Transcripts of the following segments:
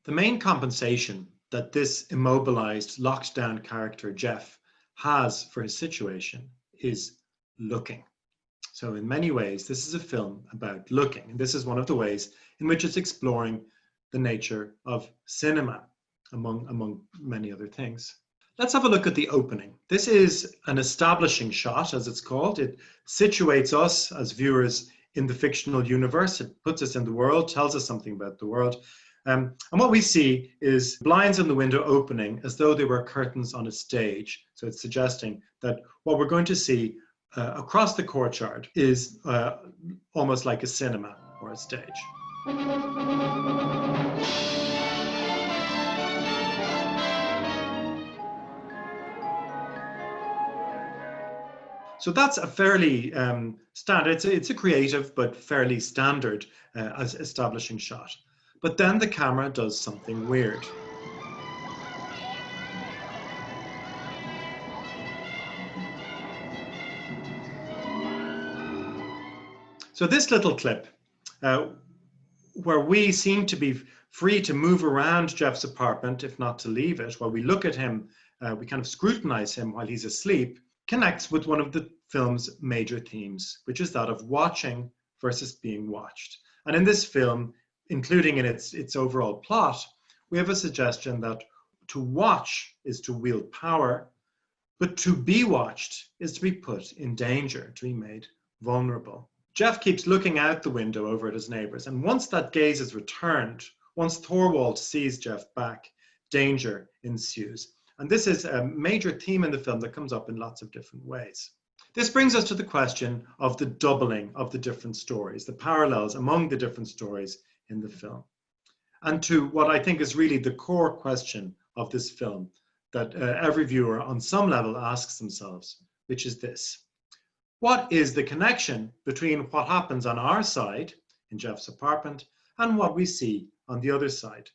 The main compensation that this immobilized, locked down character, Jeff, has for his situation is looking. So in many ways, this is a film about looking. And this is one of the ways in which it's exploring the nature of cinema, among many other things. Let's have a look at the opening. This is an establishing shot, as it's called. It situates us as viewers in the fictional universe. It puts us in the world, tells us something about the world. And what we see is blinds in the window opening as though they were curtains on a stage. So it's suggesting that what we're going to see across the courtyard is almost like a cinema or a stage. So that's a fairly standard, it's a creative but fairly standard as establishing shot. But then the camera does something weird. So this little clip, where we seem to be free to move around Jeff's apartment, if not to leave it, while we look at him, we kind of scrutinize him while he's asleep, connects with one of the film's major themes, which is that of watching versus being watched. And in this film, including in its overall plot, we have a suggestion that to watch is to wield power, but to be watched is to be put in danger, to be made vulnerable. Jeff keeps looking out the window over at his neighbors, and once that gaze is returned, once Thorwald sees Jeff back, danger ensues. And this is a major theme in the film that comes up in lots of different ways. This brings us to the question of the doubling of the different stories, the parallels among the different stories in the film, and to what I think is really the core question of this film that every viewer on some level asks themselves, which is this: what is the connection between what happens on our side in Jeff's apartment and what we see on the other side?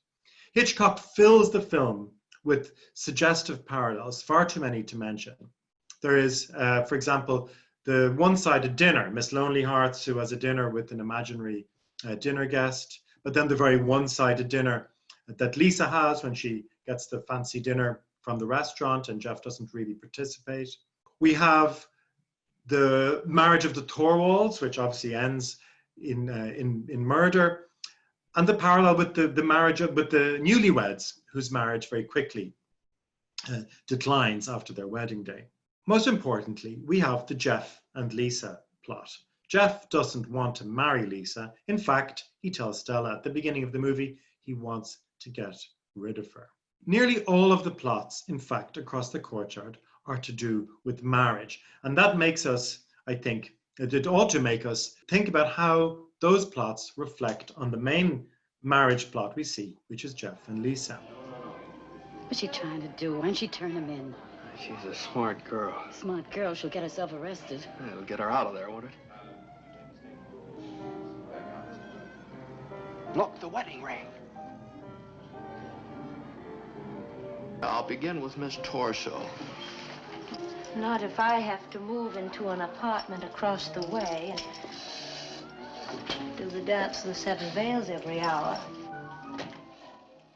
Hitchcock fills the film with suggestive parallels, far too many to mention. There is, for example, the one-sided dinner, Miss Lonely Hearts, who has a dinner with an imaginary dinner guest, but then the very one-sided dinner that Lisa has when she gets the fancy dinner from the restaurant and Jeff doesn't really participate. We have the marriage of the Thorwalds, which obviously ends in murder, and the parallel with the marriage with the newlyweds, whose marriage very quickly declines after their wedding day. Most importantly, we have the Jeff and Lisa plot. Jeff doesn't want to marry Lisa. In fact, he tells Stella at the beginning of the movie he wants to get rid of her. Nearly all of the plots, in fact, across the courtyard are to do with marriage. And that makes us, I think, it ought to make us think about how those plots reflect on the main marriage plot we see, which is Jeff and Lisa. What's she trying to do? Why don't she turn him in? She's a smart girl. Smart girl, she'll get herself arrested. Yeah, it'll get her out of there, won't it? Look, the wedding ring. I'll begin with Miss Torso. Not if I have to move into an apartment across the way and do the dance of the seven veils every hour.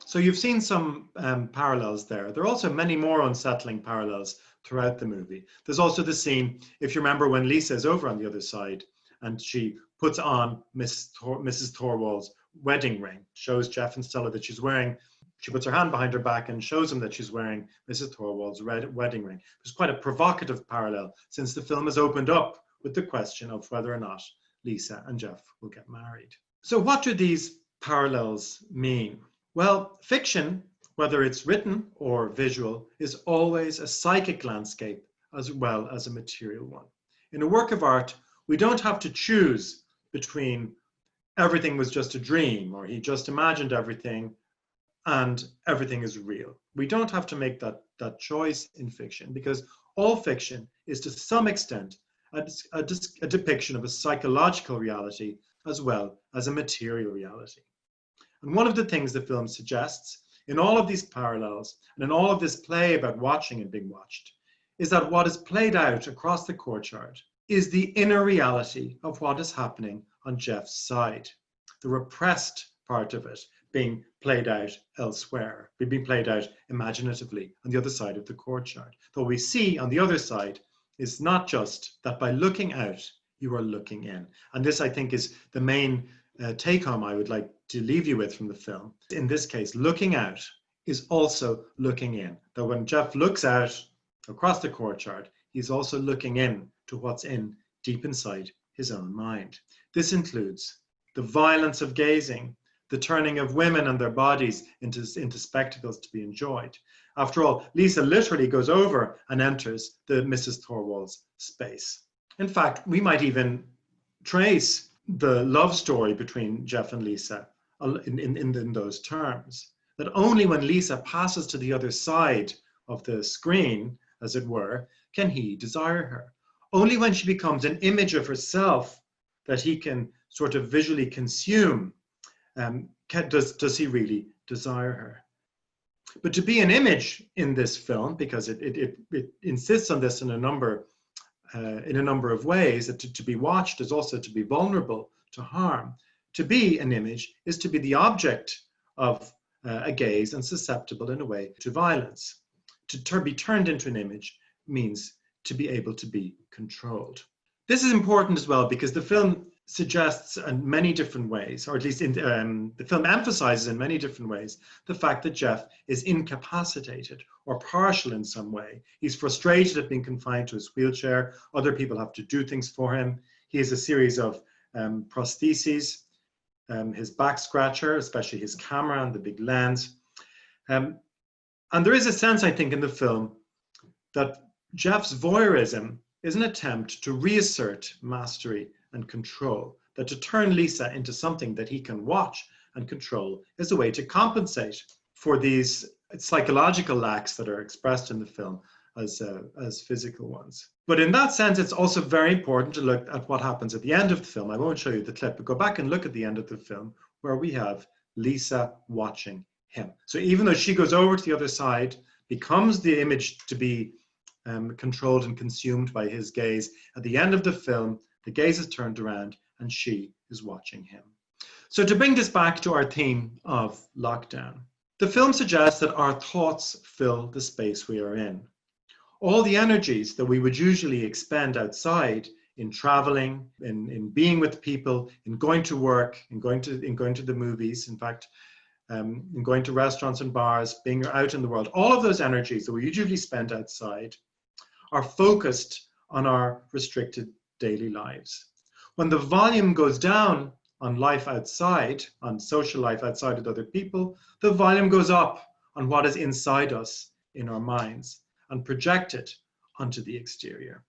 So you've seen some parallels there. There are also many more unsettling parallels throughout the movie. There's also the scene, if you remember, when Lisa is over on the other side and she puts on Mrs. Thorwald's wedding ring, shows Jeff and Stella that she's wearing, she puts her hand behind her back and shows them that she's wearing Mrs. Thorwald's wedding ring. There's quite a provocative parallel since the film is opened up with the question of whether or not Lisa and Jeff will get married. So what do these parallels mean? Well, fiction, whether it's written or visual, is always a psychic landscape as well as a material one. In a work of art, we don't have to choose between everything was just a dream or he just imagined everything and everything is real. We don't have to make that choice in fiction because all fiction is to some extent a depiction of a psychological reality as well as a material reality. And one of the things the film suggests in all of these parallels and in all of this play about watching and being watched is that what is played out across the courtyard is the inner reality of what is happening on Jeff's side, the repressed part of it, being played out elsewhere, being played out imaginatively on the other side of the courtyard. What we see on the other side is not just that by looking out, you are looking in. And this, I think, is the main take home I would like to leave you with from the film. In this case, looking out is also looking in. That when Jeff looks out across the courtyard, he's also looking in to what's in deep inside his own mind. This includes the violence of gazing, the turning of women and their bodies into spectacles to be enjoyed. After all, Lisa literally goes over and enters the Mrs. Thorwald's space. In fact, we might even trace the love story between Jeff and Lisa in those terms. That only when Lisa passes to the other side of the screen, as it were, can he desire her. Only when she becomes an image of herself that he can sort of visually consume does he really desire her. But to be an image in this film, because it insists on this in a number of ways, that to be watched is also to be vulnerable to harm. To be an image is to be the object of a gaze and susceptible in a way to violence. To be turned into an image means to be able to be controlled. This is important as well because the film suggests in many different ways, or at least the film emphasizes in many different ways, the fact that Jeff is incapacitated or partial in some way. He's frustrated at being confined to his wheelchair. Other people have to do things for him. He has a series of prostheses, his back scratcher, especially his camera and the big lens. And there is a sense, I think, in the film that Jeff's voyeurism is an attempt to reassert mastery and control, that to turn Lisa into something that he can watch and control is a way to compensate for these psychological lacks that are expressed in the film as physical ones. But in that sense, it's also very important to look at what happens at the end of the film. I won't show you the clip, but go back and look at the end of the film where we have Lisa watching him. So even though she goes over to the other side, becomes the image to be controlled and consumed by his gaze, at the end of the film, the gaze is turned around and she is watching him. So to bring this back to our theme of lockdown, the film suggests that our thoughts fill the space we are in. All the energies that we would usually expend outside in traveling, in being with people, in going to work, in going to the movies, in fact, in going to restaurants and bars, being out in the world, all of those energies that we usually spend outside are focused on our restricted daily lives. When the volume goes down on life outside, on social life outside with other people, the volume goes up on what is inside us in our minds and projected onto the exterior.